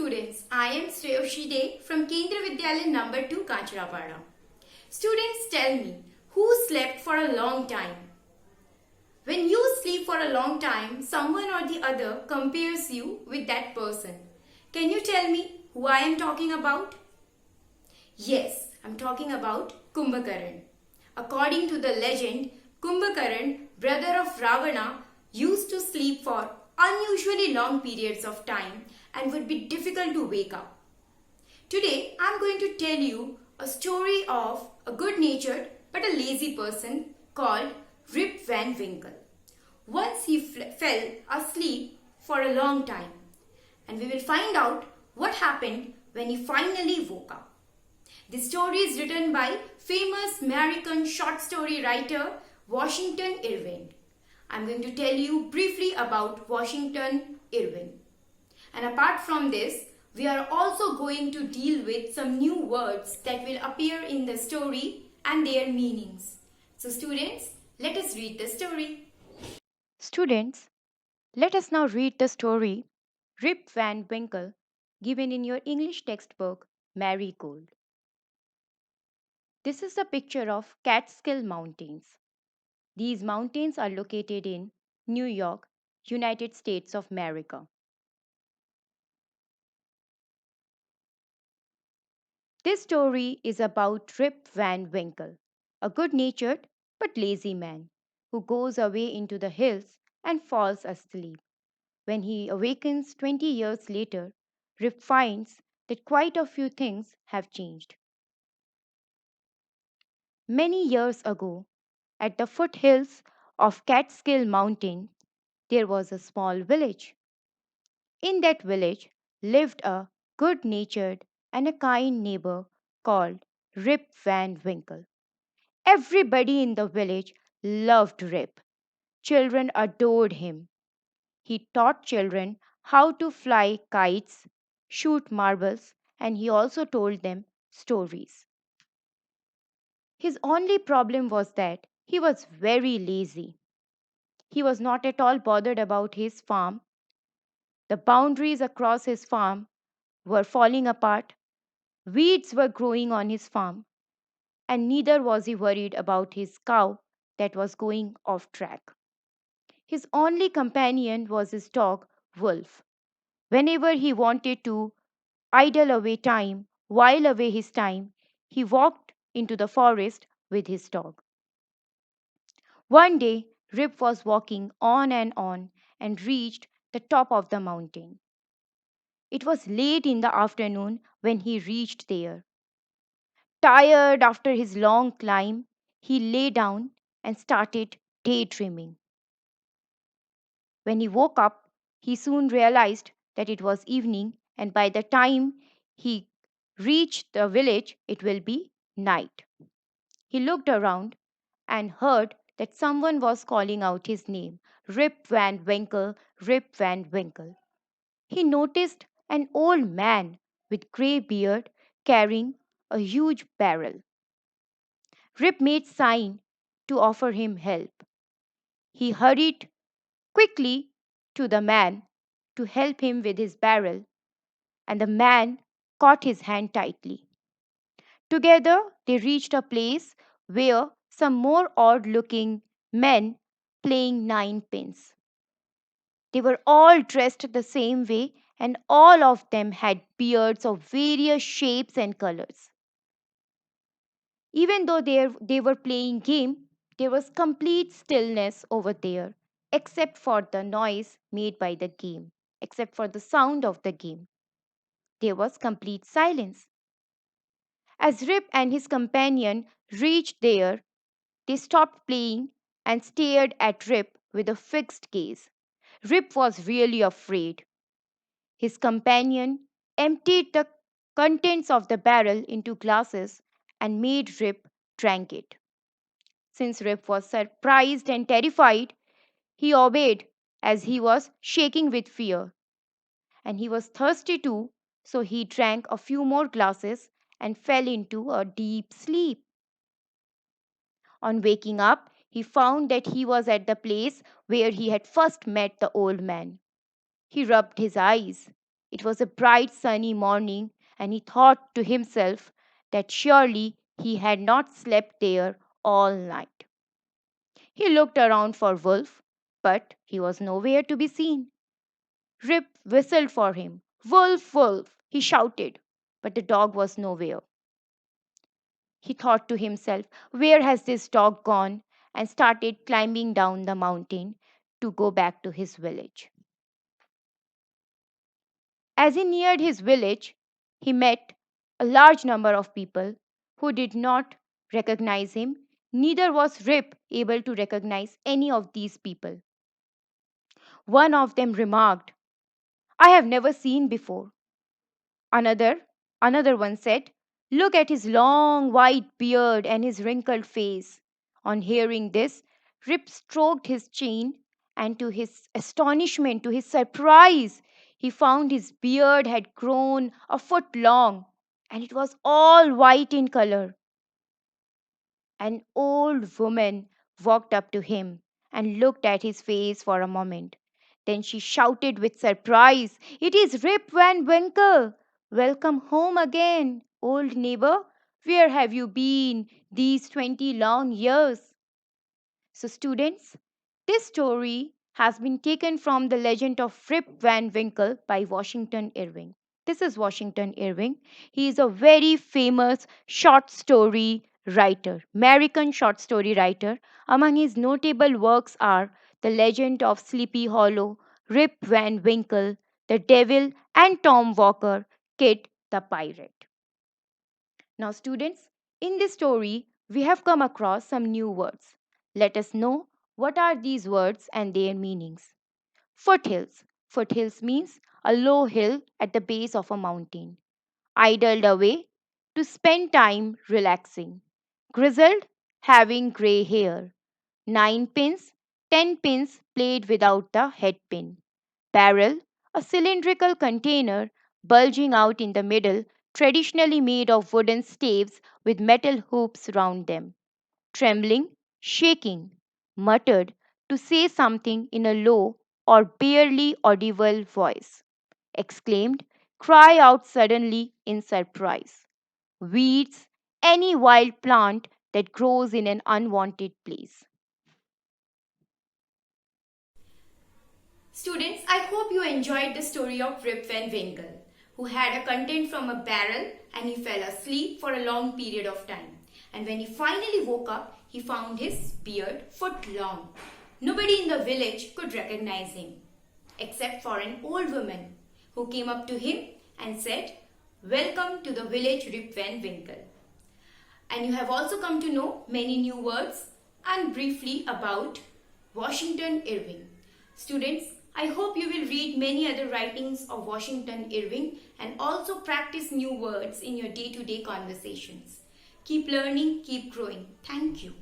students, I am Shreyoshi De from Kendra Vidyalaya number 2 Kancharapada. Students, tell me, who slept for a long time? When you sleep for a long time, someone or the other compares you with that person. Can you tell me who I am talking about? Yes, I'm talking about Kumbhakaran. According to the legend, Kumbhakaran, brother of Ravana, used to sleep for unusually long periods of time and would be difficult to wake up. Today, I'm going to tell you a story of a good-natured but a lazy person called Rip Van Winkle. Once he fell asleep for a long time, and we will find out what happened when he finally woke up. The story is written by famous American short story writer Washington Irving. I'm going to tell you briefly about Washington Irving. And apart from this, we are also going to deal with some new words that will appear in the story and their meanings. So students, let us read the story. Students, let us now read the story Rip Van Winkle given in your English textbook Marigold. This is a picture of Catskill Mountains. These mountains are located in New York, United States of America. This story is about Rip Van Winkle, a good natured but lazy man who goes away into the hills and falls asleep. When he awakens 20 years later, Rip finds that quite a few things have changed. Many years ago, at the foothills of Catskill Mountain, there was a small village. In that village lived a good natured and a kind neighbor called Rip Van Winkle. Everybody in the village loved Rip. Children adored him. He taught children how to fly kites, shoot marbles, and he also told them stories. His only problem was that he was very lazy. He was not at all bothered about his farm. The boundaries across his farm were falling apart, weeds were growing on his farm, and neither was he worried about his cow that was going off track. His only companion was his dog, Wolf. Whenever he wanted to while away his time, he walked into the forest with his dog. One day, Rip was walking on and reached the top of the mountain. It was late in the afternoon when he reached there. Tired after his long climb, he lay down and started daydreaming. When he woke up, he soon realized that it was evening, and by the time he reached the village, it will be night. He looked around and heard that someone was calling out his name, Rip Van Winkle, Rip Van Winkle. He noticed an old man with grey beard carrying a huge barrel. Rip made sign to offer him help. He hurried quickly to the man to help him with his barrel, and the man caught his hand tightly. Together they reached a place where some more odd looking men playing nine pins. They were all dressed the same way and all of them had beards of various shapes and colors. Even though they were playing game, there was complete stillness over there, except for the noise made by the game, except for the sound of the game. There was complete silence. As Rip and his companion reached there, they stopped playing and stared at Rip with a fixed gaze. Rip was really afraid. His companion emptied the contents of the barrel into glasses and made Rip drink it. Since Rip was surprised and terrified, he obeyed as he was shaking with fear. And he was thirsty too, so he drank a few more glasses and fell into a deep sleep. On waking up, he found that he was at the place where he had first met the old man. He rubbed his eyes. It was a bright sunny morning, and he thought to himself that surely he had not slept there all night. He looked around for Wolf, but he was nowhere to be seen. Rip whistled for him. Wolf, Wolf, he shouted, but the dog was nowhere. He thought to himself, where has this dog gone? And started climbing down the mountain to go back to his village. As he neared his village, he met a large number of people who did not recognize him. Neither was Rip able to recognize any of these people. One of them remarked, I have never seen before. Another, another one said, look at his long white beard and his wrinkled face. On hearing this, Rip stroked his chin, and to his astonishment, to his surprise, he found his beard had grown a foot long, and it was all white in color. An old woman walked up to him and looked at his face for a moment. Then she shouted with surprise, it is Rip Van Winkle! Welcome home again, old neighbor. Where have you been these 20 long years? So, students, this story has been taken from the legend of Rip Van Winkle by Washington Irving. This is Washington Irving. He is a very famous short story writer, American short story writer. Among his notable works are The Legend of Sleepy Hollow, Rip Van Winkle, The Devil, and Tom Walker, Kid the Pirate. Now, students, in this story, we have come across some new words. Let us know what are these words and their meanings. Foothills. Foothills means a low hill at the base of a mountain. Idled away, to spend time relaxing. Grizzled, having gray hair. Nine pins, 10 pins played without the head pin. Barrel, a cylindrical container bulging out in the middle, traditionally made of wooden staves with metal hoops round them. Trembling, shaking, muttered to say something in a low or barely audible voice. Exclaimed, cry out suddenly in surprise. Weeds, any wild plant that grows in an unwanted place. Students, I hope you enjoyed the story of Rip Van Winkle, who had a content from a barrel and he fell asleep for a long period of time. And when he finally woke up, he found his beard foot long. Nobody in the village could recognize him, except for an old woman who came up to him and said, welcome to the village Rip Van Winkle. And you have also come to know many new words and briefly about Washington Irving. Students, I hope you will read many other writings of Washington Irving and also practice new words in your day-to-day conversations. Keep learning, keep growing. Thank you.